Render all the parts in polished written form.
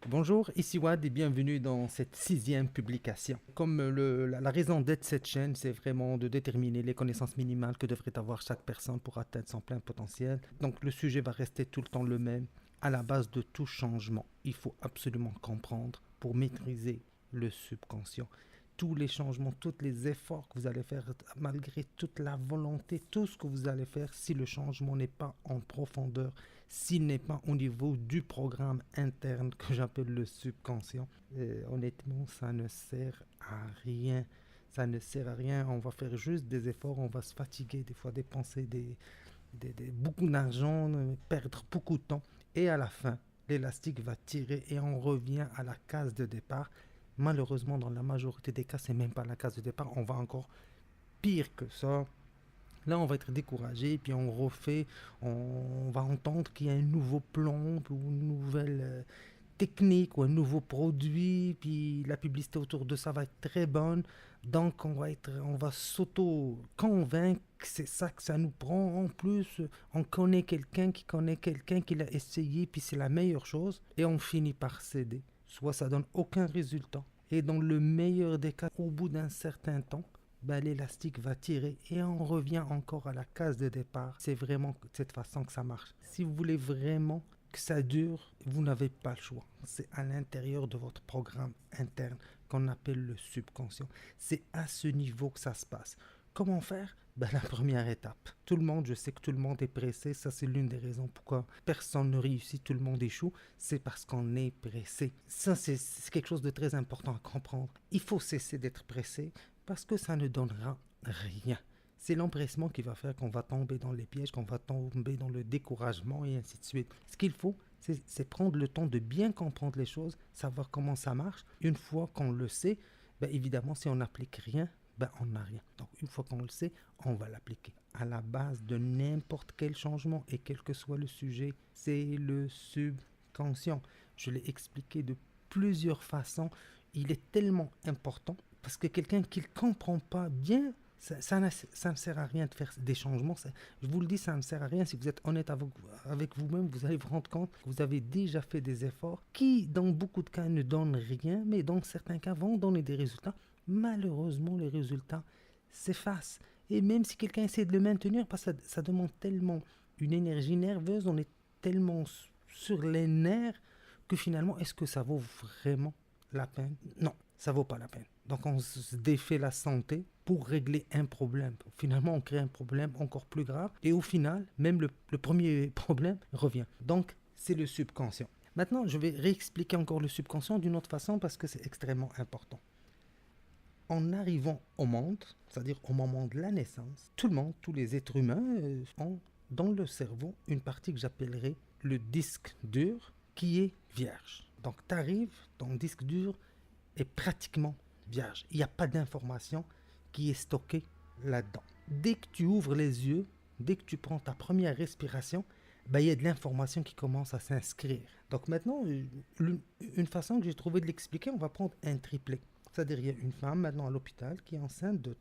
Bonjour, ici Wad et bienvenue dans cette sixième publication. Comme la raison d'être de cette chaîne, c'est vraiment de déterminer les connaissances minimales que devrait avoir chaque personne pour atteindre son plein potentiel. Donc le sujet va rester tout le temps le même. À la base de tout changement, il faut absolument comprendre pour maîtriser le subconscient. Tous les changements, tous les efforts que vous allez faire, malgré toute la volonté, tout ce que vous allez faire, si le changement n'est pas en profondeur, s'il n'est pas au niveau du programme interne que j'appelle le subconscient, honnêtement, ça ne sert à rien. Ça ne sert à rien. On va faire juste des efforts, on va se fatiguer, des fois dépenser beaucoup d'argent, perdre beaucoup de temps. Et à la fin, l'élastique va tirer et on revient à la case de départ. Malheureusement, dans la majorité des cas, c'est même pas la case de départ. On va encore pire que ça. Là, on va être découragé, puis on refait, on va entendre qu'il y a un nouveau plan ou une nouvelle technique ou un nouveau produit, puis la publicité autour de ça va être très bonne. Donc, on va s'auto-convaincre que c'est ça que ça nous prend. En plus, on connaît quelqu'un qui l'a essayé, puis c'est la meilleure chose, et on finit par céder. Soit ça donne aucun résultat. Et dans le meilleur des cas, au bout d'un certain temps, ben, l'élastique va tirer et on revient encore à la case de départ. C'est vraiment de cette façon que ça marche. Si vous voulez vraiment que ça dure, vous n'avez pas le choix. C'est à l'intérieur de votre programme interne qu'on appelle le subconscient. C'est à ce niveau que ça se passe. Comment faire? Ben, la première étape. Tout le monde, je sais que tout le monde est pressé. Ça, c'est l'une des raisons pourquoi personne ne réussit, tout le monde échoue. C'est parce qu'on est pressé. Ça, c'est quelque chose de très important à comprendre. Il faut cesser d'être pressé parce que ça ne donnera rien. C'est l'empressement qui va faire qu'on va tomber dans les pièges, qu'on va tomber dans le découragement et ainsi de suite. Ce qu'il faut, c'est prendre le temps de bien comprendre les choses, savoir comment ça marche. Une fois qu'on le sait, ben évidemment, si on n'applique rien, ben on n'a rien. Donc une fois qu'on le sait, on va l'appliquer. À la base de n'importe quel changement, et quel que soit le sujet, c'est le subconscient. Je l'ai expliqué de plusieurs façons. Il est tellement important parce que quelqu'un qui ne comprend pas bien, ça ne sert à rien de faire des changements. Je vous le dis, ça ne sert à rien. Si vous êtes honnête avec vous-même, vous allez vous rendre compte que vous avez déjà fait des efforts qui, dans beaucoup de cas, ne donnent rien, mais dans certains cas, vont donner des résultats. Malheureusement, les résultats s'effacent. Et même si quelqu'un essaie de le maintenir, parce que ça demande tellement une énergie nerveuse, on est tellement sur les nerfs que finalement, est-ce que ça vaut vraiment la peine? Non, ça vaut pas la peine. Donc on se défait la santé pour régler un problème. Finalement, on crée un problème encore plus grave. Et au final, même le premier problème revient. Donc, c'est le subconscient. Maintenant, je vais réexpliquer encore le subconscient d'une autre façon parce que c'est extrêmement important. En arrivant au monde, c'est-à-dire au moment de la naissance, tout le monde, tous les êtres humains ont dans le cerveau une partie que j'appellerais le disque dur qui est vierge. Donc tu arrives, ton disque dur est pratiquement vierge. Il n'y a pas d'information qui est stockée là-dedans. Dès que tu ouvres les yeux, dès que tu prends ta première respiration, ben, il y a de l'information qui commence à s'inscrire. Donc maintenant, une façon que j'ai trouvé de l'expliquer, on va prendre un triplet. C'est-à-dire il y a une femme maintenant à l'hôpital qui est enceinte de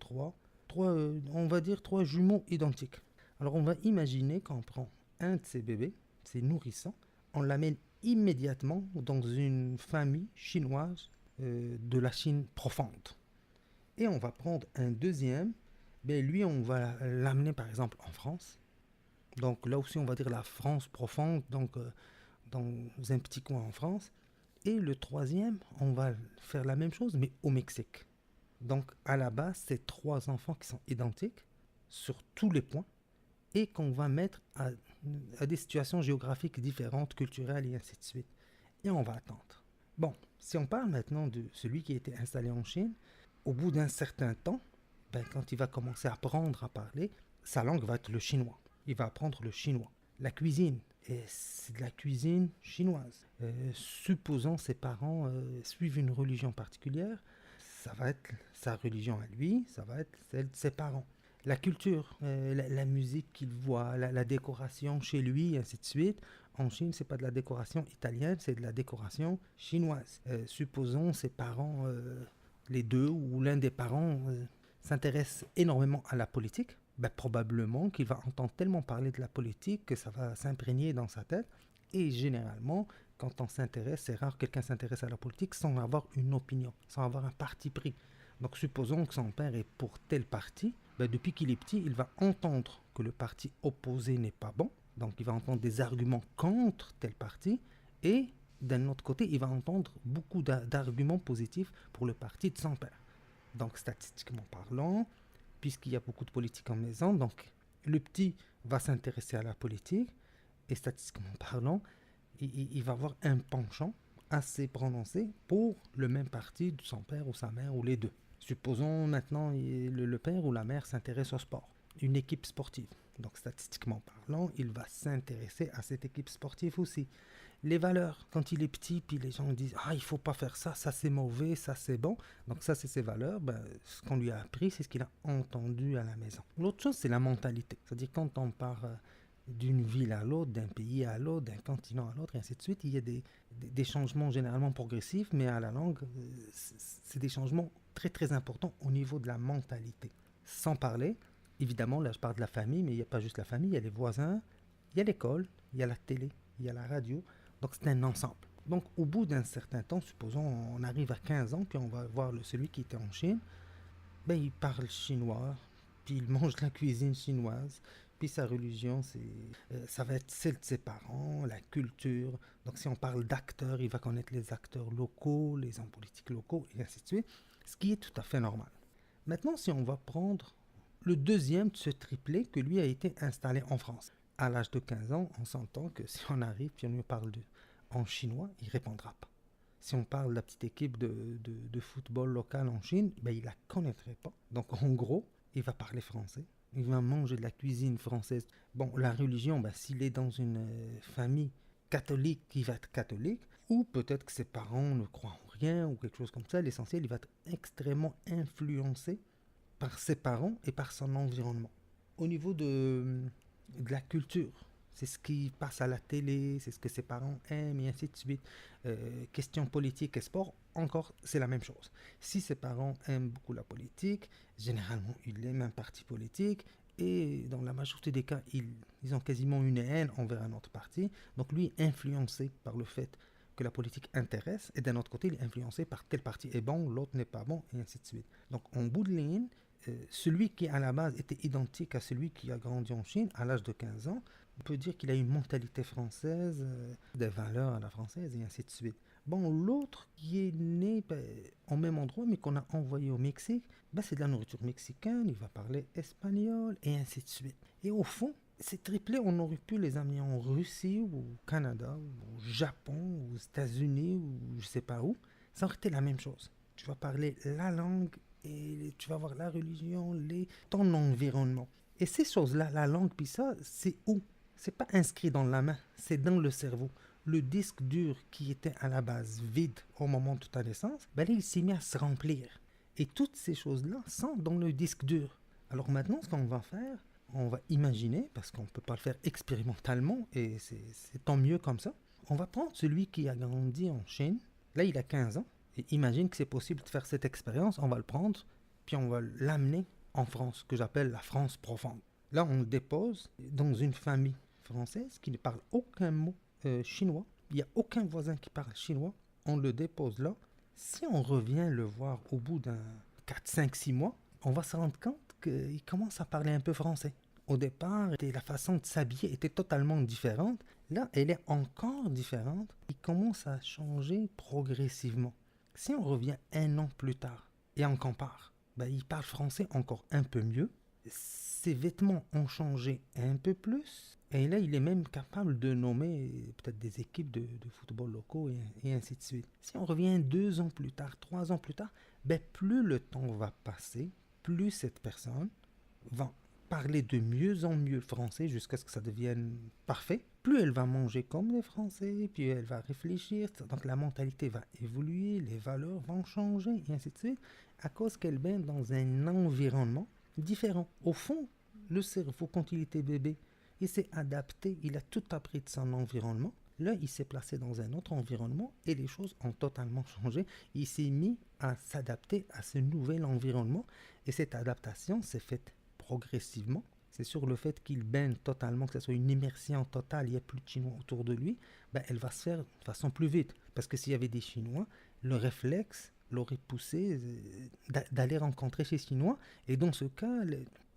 on va dire trois jumeaux identiques. Alors on va imaginer qu'on prend un de ces bébés, ces nourrissons, on l'amène immédiatement dans une famille chinoise de la Chine profonde. Et on va prendre un deuxième, ben lui on va l'amener par exemple en France. Donc là aussi on va dire la France profonde, donc dans un petit coin en France. Et le troisième, on va faire la même chose, mais au Mexique. Donc, à la base, c'est trois enfants qui sont identiques sur tous les points et qu'on va mettre à des situations géographiques différentes, culturelles et ainsi de suite. Et on va attendre. Bon, si on parle maintenant de celui qui a été installé en Chine, au bout d'un certain temps, ben, quand il va commencer à apprendre à parler, sa langue va être le chinois. Il va apprendre le chinois. La cuisine, et c'est de la cuisine chinoise. Supposons ses parents suivent une religion particulière, ça va être sa religion à lui, ça va être celle de ses parents. La culture, la musique qu'il voit, la décoration chez lui, ainsi de suite. En Chine, c'est pas de la décoration italienne, c'est de la décoration chinoise. Supposons ses parents, les deux ou l'un des parents s'intéresse énormément à la politique, ben, probablement qu'il va entendre tellement parler de la politique que ça va s'imprégner dans sa tête. Et généralement, quand on s'intéresse, c'est rare que quelqu'un s'intéresse à la politique sans avoir une opinion, sans avoir un parti pris. Donc supposons que son père est pour tel parti, ben, depuis qu'il est petit, il va entendre que le parti opposé n'est pas bon, donc il va entendre des arguments contre tel parti, et d'un autre côté, il va entendre beaucoup d'arguments positifs pour le parti de son père. Donc statistiquement parlant, puisqu'il y a beaucoup de politique en maison, donc le petit va s'intéresser à la politique, et statistiquement parlant, il va avoir un penchant assez prononcé pour le même parti de son père ou sa mère ou les deux. Supposons maintenant le père ou la mère s'intéresse au sport, une équipe sportive. Donc statistiquement parlant, il va s'intéresser à cette équipe sportive aussi. Les valeurs, quand il est petit, puis les gens disent « Ah, il faut pas faire ça, ça c'est mauvais, ça c'est bon ». Donc ça c'est ses valeurs, ben, ce qu'on lui a appris, c'est ce qu'il a entendu à la maison. L'autre chose, c'est la mentalité. C'est-à-dire quand on part d'une ville à l'autre, d'un pays à l'autre, d'un continent à l'autre, et ainsi de suite, il y a des changements généralement progressifs, mais à la langue, c'est des changements très très importants au niveau de la mentalité. Sans parler, évidemment, là je parle de la famille, mais il n'y a pas juste la famille, il y a les voisins, il y a l'école, il y a la télé, il y a la radio, donc c'est un ensemble. Donc au bout d'un certain temps, supposons on arrive à 15 ans, puis on va voir celui qui était en Chine, ben, il parle chinois, puis il mange la cuisine chinoise, puis sa religion, ça va être celle de ses parents, la culture. Donc si on parle d'acteurs, il va connaître les acteurs locaux, les hommes politiques locaux, et ainsi de suite, ce qui est tout à fait normal. Maintenant, si on va prendre le deuxième de ce triplé que lui a été installé en France. À l'âge de 15 ans, on s'entend que si on arrive et on lui parle en chinois, il ne répondra pas. Si on parle de la petite équipe de football local en Chine, ben, il ne la connaîtrait pas. Donc en gros, il va parler français. Il va manger de la cuisine française. Bon, la religion, ben, s'il est dans une famille catholique, il va être catholique. Ou peut-être que ses parents ne croient en rien ou quelque chose comme ça. L'essentiel, il va être extrêmement influencé par ses parents et par son environnement. Au niveau de la culture, c'est ce qui passe à la télé, c'est ce que ses parents aiment et ainsi de suite. Question politique et sport, encore, c'est la même chose. Si ses parents aiment beaucoup la politique, généralement, ils aiment un parti politique et dans la majorité des cas, ils ont quasiment une haine envers un autre parti. Donc lui, influencé par le fait que la politique intéresse, et d'un autre côté, il est influencé par tel parti est bon, l'autre n'est pas bon, et ainsi de suite. Donc en bout de ligne, celui qui à la base était identique à celui qui a grandi en Chine à l'âge de 15 ans, on peut dire qu'il a une mentalité française, des valeurs à la française, et ainsi de suite. Bon, l'autre qui est né au même endroit, mais qu'on a envoyé au Mexique, ben, c'est de la nourriture mexicaine, il va parler espagnol, et ainsi de suite. Et au fond, ces triplés, on aurait pu les amener en Russie, ou au Canada, ou au Japon, ou aux États-Unis, ou je sais pas où. Ça aurait été la même chose. Tu vas parler la langue, et tu vas voir la religion, ton environnement. Et ces choses-là, la langue, puis ça, c'est où? C'est pas inscrit dans la main, c'est dans le cerveau. Le disque dur qui était à la base vide au moment de ta naissance, ben là, il s'est mis à se remplir. Et toutes ces choses-là sont dans le disque dur. Alors maintenant, ce qu'on va faire, on va imaginer, parce qu'on ne peut pas le faire expérimentalement, et c'est tant mieux comme ça, on va prendre celui qui a grandi en Chine, là il a 15 ans, et imagine que c'est possible de faire cette expérience, on va le prendre, puis on va l'amener en France, que j'appelle la France profonde. Là, on le dépose dans une famille française qui ne parle aucun mot chinois. Il n'y a aucun voisin qui parle chinois. On le dépose là. Si on revient le voir au bout d'un 4, 5, 6 mois, on va se rendre compte qu'il commence à parler un peu français. Au départ, la façon de s'habiller était totalement différente. Là, elle est encore différente. Il commence à changer progressivement. Si on revient 1 an plus tard et on compare, ben, il parle français encore un peu mieux. Ses vêtements ont changé un peu plus. Et là, il est même capable de nommer peut-être des équipes de football locaux et ainsi de suite. Si on revient 2 ans plus tard, 3 ans plus tard, ben, plus le temps va passer, plus cette personne va parler de mieux en mieux français jusqu'à ce que ça devienne parfait. Plus elle va manger comme les Français, puis elle va réfléchir. Donc la mentalité va évoluer, les valeurs vont changer, et ainsi de suite, à cause qu'elle baigne dans un environnement différent. Au fond, le cerveau, quand il était bébé, il s'est adapté, il a tout appris de son environnement. Là, il s'est placé dans un autre environnement et les choses ont totalement changé. Il s'est mis à s'adapter à ce nouvel environnement et cette adaptation s'est faite progressivement. c'est sur le fait qu'il baigne totalement, que ce soit une immersion totale, il n'y a plus de Chinois autour de lui, ben, elle va se faire de façon plus vite. Parce que s'il y avait des Chinois, le réflexe l'aurait poussé d'aller rencontrer ces Chinois. Et dans ce cas,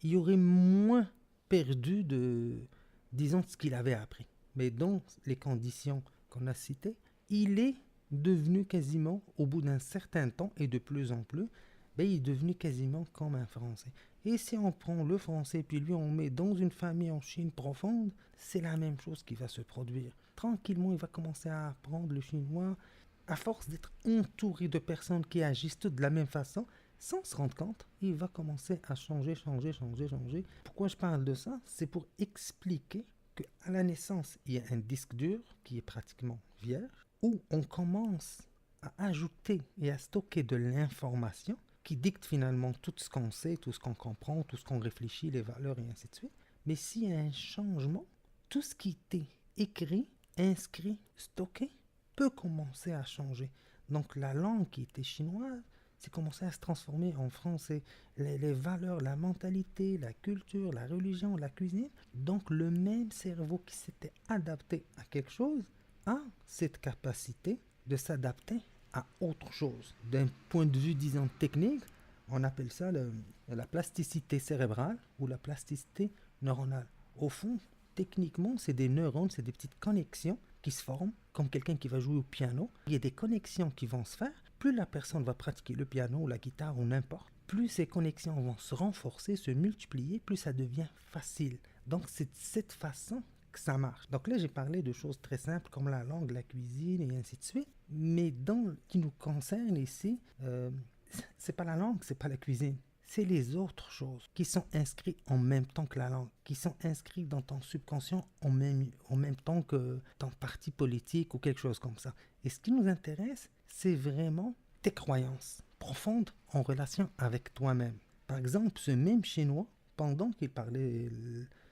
il y aurait moins perdu disons, ce qu'il avait appris. Mais dans les conditions qu'on a citées, il est devenu quasiment, au bout d'un certain temps et de plus en plus, ben, il est devenu quasiment comme un Français. Et si on prend le français puis lui on met dans une famille en Chine profonde, c'est la même chose qui va se produire. Tranquillement, il va commencer à apprendre le chinois à force d'être entouré de personnes qui agissent toutes de la même façon. Sans se rendre compte, il va commencer à changer. Pourquoi je parle de ça? C'est pour expliquer qu'à la naissance, il y a un disque dur qui est pratiquement vierge, où on commence à ajouter et à stocker de l'information qui dicte finalement tout ce qu'on sait, tout ce qu'on comprend, tout ce qu'on réfléchit, les valeurs et ainsi de suite. Mais s'il y a un changement, tout ce qui était écrit, inscrit, stocké, peut commencer à changer. Donc la langue qui était chinoise, c'est commencé à se transformer en français. Les valeurs, la mentalité, la culture, la religion, la cuisine. Donc le même cerveau qui s'était adapté à quelque chose a cette capacité de s'adapter à autre chose. D'un point de vue, disons, technique, on appelle ça la plasticité cérébrale ou la plasticité neuronale. Au fond, techniquement, c'est des neurones, c'est des petites connexions qui se forment, comme quelqu'un qui va jouer au piano. Il y a des connexions qui vont se faire. Plus la personne va pratiquer le piano ou la guitare ou n'importe, plus ces connexions vont se renforcer, se multiplier, plus ça devient facile. Donc c'est de cette façon que ça marche. Donc là j'ai parlé de choses très simples comme la langue, la cuisine et ainsi de suite. Mais dans ce qui nous concerne ici, c'est pas la langue, c'est pas la cuisine. C'est les autres choses qui sont inscrites en même temps que la langue, qui sont inscrites dans ton subconscient en même temps que ton parti politique ou quelque chose comme ça. Et ce qui nous intéresse, c'est vraiment tes croyances profondes en relation avec toi-même. Par exemple, ce même Chinois, pendant qu'il parlait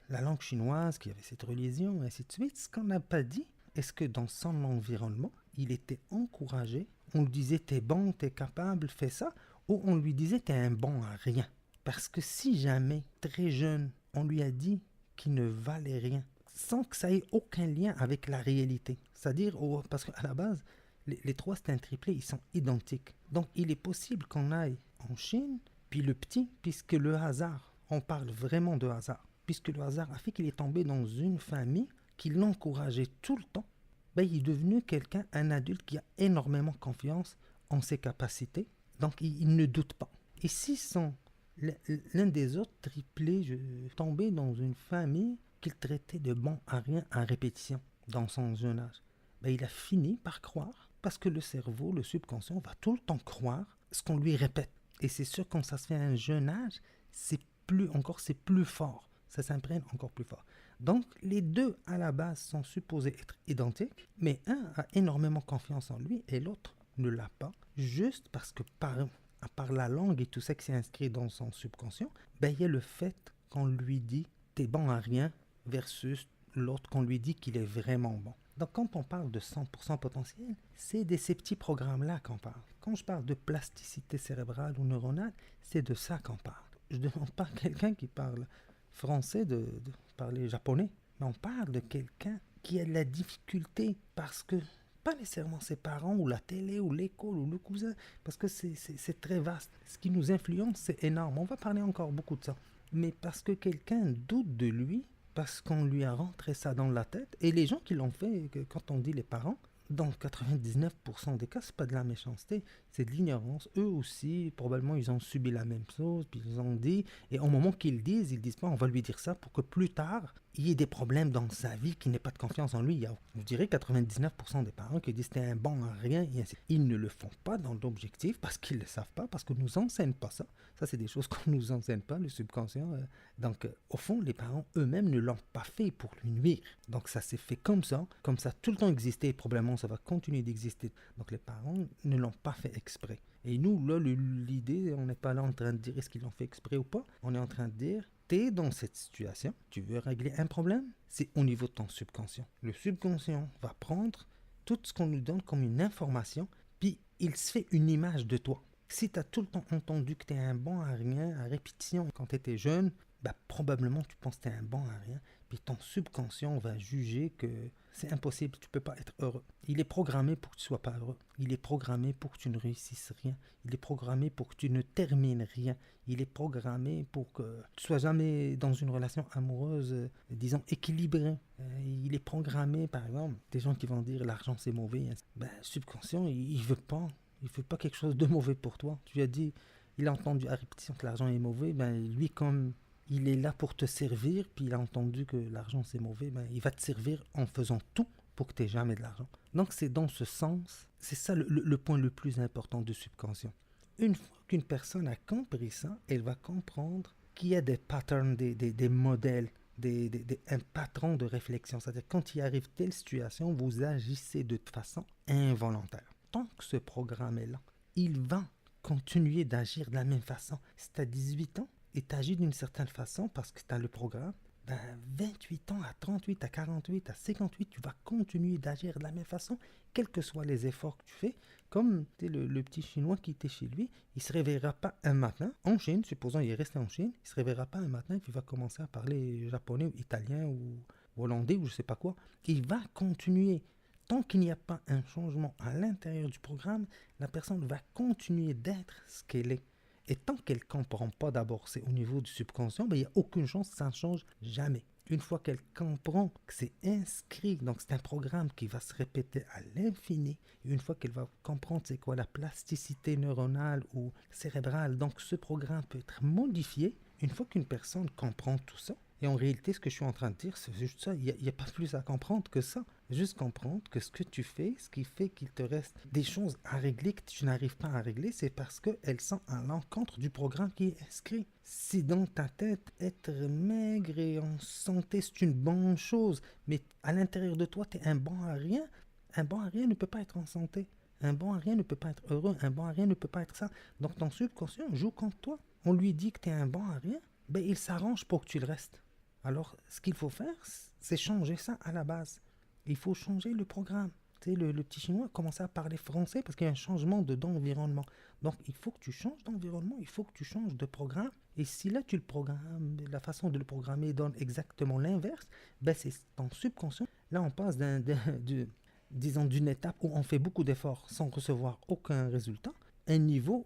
la langue chinoise, qu'il y avait cette religion, et ainsi de suite, ce qu'on n'a pas dit, est-ce que dans son environnement, il était encouragé, on lui disait t'es bon, t'es capable, fais ça, ou on lui disait t'es un bon à rien. Parce que si jamais, très jeune, on lui a dit qu'il ne valait rien, sans que ça ait aucun lien avec la réalité, c'est-à-dire, parce qu'à la base, les trois c'est un triplé, ils sont identiques. Donc il est possible qu'on aille en Chine, puis le petit, puisque le hasard, on parle vraiment de hasard, puisque le hasard a fait qu'il est tombé dans une famille qui l'encourageait tout le temps, ben, il est devenu quelqu'un, un adulte qui a énormément confiance en ses capacités, donc il ne doute pas. Et si l'un des autres triplés tombé dans une famille qu'il traitait de bon à rien à répétition dans son jeune âge, ben, il a fini par croire, parce que le cerveau, le subconscient, va tout le temps croire ce qu'on lui répète. Et c'est sûr, quand ça se fait à un jeune âge, c'est plus fort. Ça s'imprègne encore plus fort. Donc, les deux, à la base, sont supposés être identiques, mais un a énormément confiance en lui et l'autre ne l'a pas, juste parce que à part la langue et tout ça qui s'est inscrit dans son subconscient, ben, il y a le fait qu'on lui dit « t'es bon à rien » versus l'autre qu'on lui dit qu'il est vraiment bon. Donc, quand on parle de 100% potentiel, c'est de ces petits programmes-là qu'on parle. Quand je parle de plasticité cérébrale ou neuronale, c'est de ça qu'on parle. Je ne demande pas à quelqu'un qui parle français de parler japonais, mais on parle de quelqu'un qui a de la difficulté parce que, pas nécessairement ses parents ou la télé ou l'école ou le cousin, parce que c'est très vaste. Ce qui nous influence, c'est énorme. On va parler encore beaucoup de ça. Mais parce que quelqu'un doute de lui, parce qu'on lui a rentré ça dans la tête, et les gens qui l'ont fait, quand on dit les parents, dans 99% des cas, c'est pas de la méchanceté, c'est de l'ignorance. Eux aussi, probablement, ils ont subi la même chose, puis ils ont dit, et au moment qu'ils ils disent pas, on va lui dire ça pour que plus tard, il y ait des problèmes dans sa vie, qu'il n'ait pas de confiance en lui. Il y a, je dirais, 99% des parents qui disent, t'es un bon à rien, et ainsi. Ils ne le font pas dans l'objectif, parce qu'ils le savent pas, parce qu'on nous enseigne pas ça. Ça, c'est des choses qu'on nous enseigne pas, le subconscient. Donc, au fond, les parents eux-mêmes ne l'ont pas fait pour lui nuire. Donc, ça s'est fait comme ça tout le temps existé, et probablement ça va continuer d'exister. Donc, les parents ne l'ont pas fait exprès. Et nous, là, l'idée, on n'est pas là en train de dire est-ce qu'ils l'ont fait exprès ou pas. On est en train de dire, t'es dans cette situation, tu veux régler un problème, c'est au niveau de ton subconscient. Le subconscient va prendre tout ce qu'on nous donne comme une information, puis il se fait une image de toi. Si tu as tout le temps entendu que tu es un bon à rien, à répétition quand tu étais jeune, bah, probablement tu penses que tu es un bon à rien, puis ton subconscient va juger que c'est impossible, tu peux pas être heureux. Il est programmé pour que tu sois pas heureux. Il est programmé pour que tu ne réussisses rien. Il est programmé pour que tu ne termines rien. Il est programmé pour que tu sois jamais dans une relation amoureuse, disons, équilibrée. Il est programmé, par exemple, des gens qui vont dire l'argent c'est mauvais. Ben, le subconscient, il veut pas. Il veut pas quelque chose de mauvais pour toi. Tu lui as dit, il a entendu à répétition que l'argent est mauvais, ben lui comme il est là pour te servir, puis il a entendu que l'argent c'est mauvais, ben il va te servir en faisant tout pour que tu n'aies jamais de l'argent. Donc c'est dans ce sens, c'est ça le point le plus important du subconscient. Une fois qu'une personne a compris ça, elle va comprendre qu'il y a des patterns, des modèles, un patron de réflexion. C'est-à-dire quand il arrive telle situation, vous agissez de façon involontaire. Tant que ce programme est là, il va continuer d'agir de la même façon. Si tu as 18 ans et tu agis d'une certaine façon parce que tu as le programme, ben 28 ans, à 38, à 48, à 58, tu vas continuer d'agir de la même façon, quels que soient les efforts que tu fais. Comme le petit Chinois qui était chez lui, il ne se réveillera pas un matin, en Chine, supposons il est resté en Chine, il ne se réveillera pas un matin et puis il va commencer à parler japonais ou italien ou hollandais ou je ne sais pas quoi. Il va continuer. Tant qu'il n'y a pas un changement à l'intérieur du programme, la personne va continuer d'être ce qu'elle est. Et tant qu'elle ne comprend pas d'abord, c'est au niveau du subconscient, il n'y a aucune chance que ça ne change jamais. Une fois qu'elle comprend que c'est inscrit, donc c'est un programme qui va se répéter à l'infini, et une fois qu'elle va comprendre c'est quoi la plasticité neuronale ou cérébrale, donc ce programme peut être modifié, une fois qu'une personne comprend tout ça, et en réalité, ce que je suis en train de dire, c'est juste ça. Il n'y a pas plus à comprendre que ça. Juste comprendre que ce que tu fais, ce qui fait qu'il te reste des choses à régler que tu n'arrives pas à régler, c'est parce qu'elles sont à l'encontre du programme qui est inscrit. Si dans ta tête, être maigre et en santé, c'est une bonne chose, mais à l'intérieur de toi, tu es un bon à rien ne peut pas être en santé. Un bon à rien ne peut pas être heureux. Un bon à rien ne peut pas être ça. Donc ton subconscient joue contre toi. On lui dit que tu es un bon à rien, ben il s'arrange pour que tu le restes. Alors, ce qu'il faut faire, c'est changer ça à la base. Il faut changer le programme. Tu sais, le petit chinois a commencé à parler français parce qu'il y a un changement d'environnement. Donc, il faut que tu changes d'environnement, il faut que tu changes de programme. Et si là, tu le programmes, la façon de le programmer donne exactement l'inverse, ben c'est ton subconscient. Là, on passe disons, d'une étape où on fait beaucoup d'efforts sans recevoir aucun résultat, un niveau,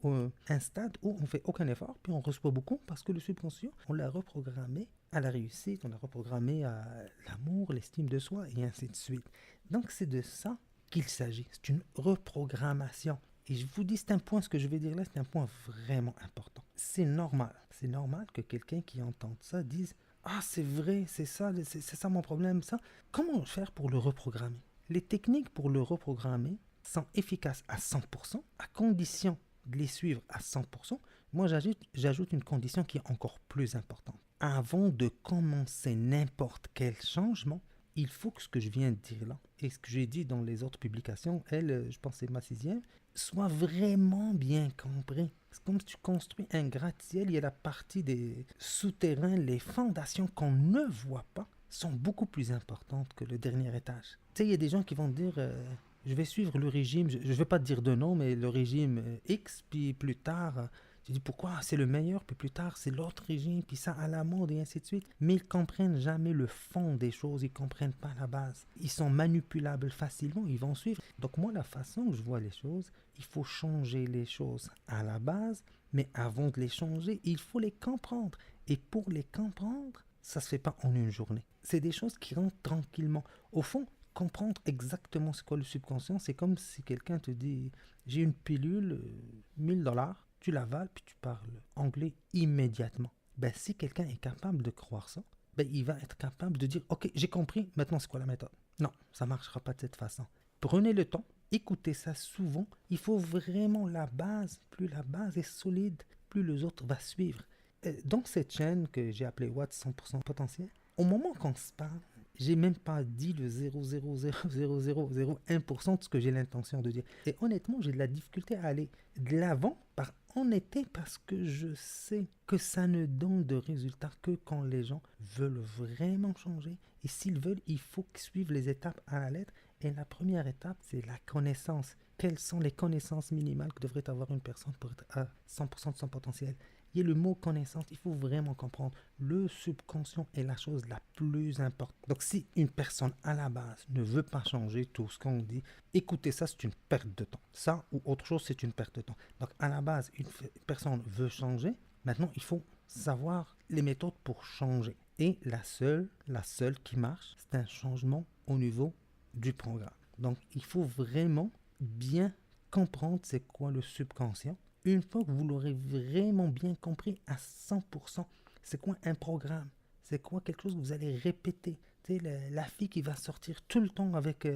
un stade où on fait aucun effort, puis on reçoit beaucoup parce que le subconscient, on l'a reprogrammé à la réussite, on l'a reprogrammé à l'amour, l'estime de soi, et ainsi de suite. Donc c'est de ça qu'il s'agit, c'est une reprogrammation. Et je vous dis, c'est un point, ce que je vais dire là, c'est un point vraiment important. C'est normal que quelqu'un qui entende ça dise « Ah, c'est vrai, c'est ça mon problème, ça. » Comment faire pour le reprogrammer? Les techniques pour le reprogrammer sont efficaces à 100%, à condition de les suivre à 100%. Moi, j'ajoute une condition qui est encore plus importante. Avant de commencer n'importe quel changement, il faut que ce que je viens de dire là, et ce que j'ai dit dans les autres publications, je pense que c'est ma 6e, soit vraiment bien compris. C'est comme si tu construis un gratte-ciel, il y a la partie des souterrains, les fondations qu'on ne voit pas sont beaucoup plus importantes que le dernier étage. Tu sais, il y a des gens qui vont dire je vais suivre le régime, je ne vais pas te dire de nom, mais le régime X, puis plus tard, je dis pourquoi c'est le meilleur, puis plus tard c'est l'autre régime, puis ça à la mode et ainsi de suite. Mais ils ne comprennent jamais le fond des choses, ils ne comprennent pas la base. Ils sont manipulables facilement, ils vont suivre. Donc moi, la façon que je vois les choses, il faut changer les choses à la base, mais avant de les changer, il faut les comprendre. Et pour les comprendre, ça ne se fait pas en une journée. C'est des choses qui rentrent tranquillement. Au fond, comprendre exactement c'est quoi le subconscient, c'est comme si quelqu'un te dit j'ai une pilule, 1000 $, tu l'avales puis tu parles anglais immédiatement. Ben, si quelqu'un est capable de croire ça, ben, il va être capable de dire ok, j'ai compris, maintenant c'est quoi la méthode? Non, ça ne marchera pas de cette façon. Prenez le temps, écoutez ça souvent. Il faut vraiment la base. Plus la base est solide, plus les autres vont suivre. Dans cette chaîne que j'ai appelée What 100% potentiel, au moment qu'on se parle, j'ai même pas dit le 0,00001% de ce que j'ai l'intention de dire. Et honnêtement, j'ai de la difficulté à aller de l'avant par honnêteté parce que je sais que ça ne donne de résultats que quand les gens veulent vraiment changer. Et s'ils veulent, il faut qu'ils suivent les étapes à la lettre. Et la première étape, c'est la connaissance. Quelles sont les connaissances minimales que devrait avoir une personne pour être à 100% de son potentiel? Il y a le mot connaissance, il faut vraiment comprendre. Le subconscient est la chose la plus importante. Donc si une personne à la base ne veut pas changer tout ce qu'on dit, écoutez ça, c'est une perte de temps. Ça ou autre chose, c'est une perte de temps. Donc à la base, une personne veut changer. Maintenant, il faut savoir les méthodes pour changer. Et la seule qui marche, c'est un changement au niveau du programme. Donc il faut vraiment bien comprendre c'est quoi le subconscient. Une fois que vous l'aurez vraiment bien compris à 100%, c'est quoi un programme? C'est quoi quelque chose que vous allez répéter? Tu sais, la fille qui va sortir tout le temps avec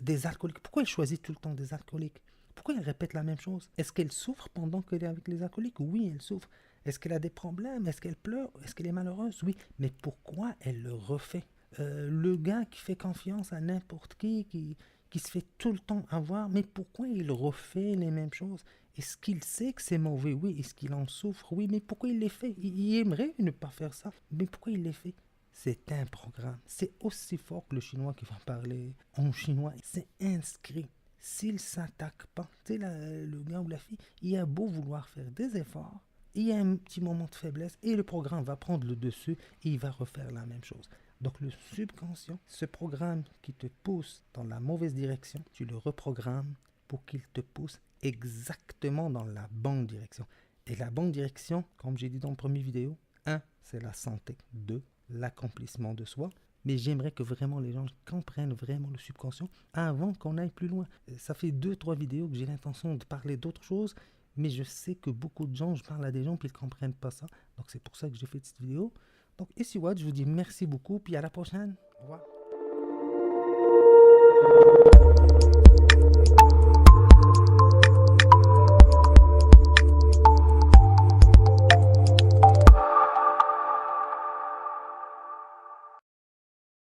des alcooliques. Pourquoi elle choisit tout le temps des alcooliques? Pourquoi elle répète la même chose? Est-ce qu'elle souffre pendant qu'elle est avec les alcooliques? Oui, elle souffre. Est-ce qu'elle a des problèmes? Est-ce qu'elle pleure? Est-ce qu'elle est malheureuse? Oui. Mais pourquoi elle le refait? Le gars qui fait confiance à n'importe qui se fait tout le temps avoir, mais pourquoi il refait les mêmes choses? Est-ce qu'il sait que c'est mauvais? Oui. Est-ce qu'il en souffre? Oui. Mais pourquoi il les fait? Il aimerait ne pas faire ça. Mais pourquoi il les fait? C'est un programme. C'est aussi fort que le chinois qui va parler en chinois. C'est inscrit. S'il ne s'attaque pas, tu sais, le gars ou la fille, il a beau vouloir faire des efforts, il y a un petit moment de faiblesse et le programme va prendre le dessus et il va refaire la même chose. Donc le subconscient, ce programme qui te pousse dans la mauvaise direction, tu le reprogrammes pour qu'il te pousse exactement dans la bonne direction. Et la bonne direction, comme j'ai dit dans la première vidéo, 1, c'est la santé. 2, l'accomplissement de soi. Mais j'aimerais que vraiment les gens comprennent vraiment le subconscient avant qu'on aille plus loin. Ça fait 2-3 vidéos que j'ai l'intention de parler d'autres choses, mais je sais que beaucoup de gens, je parle à des gens puis ils ne comprennent pas ça. Donc c'est pour ça que j'ai fait cette vidéo. Donc ici Watt, je vous dis merci beaucoup, puis à la prochaine. Au revoir.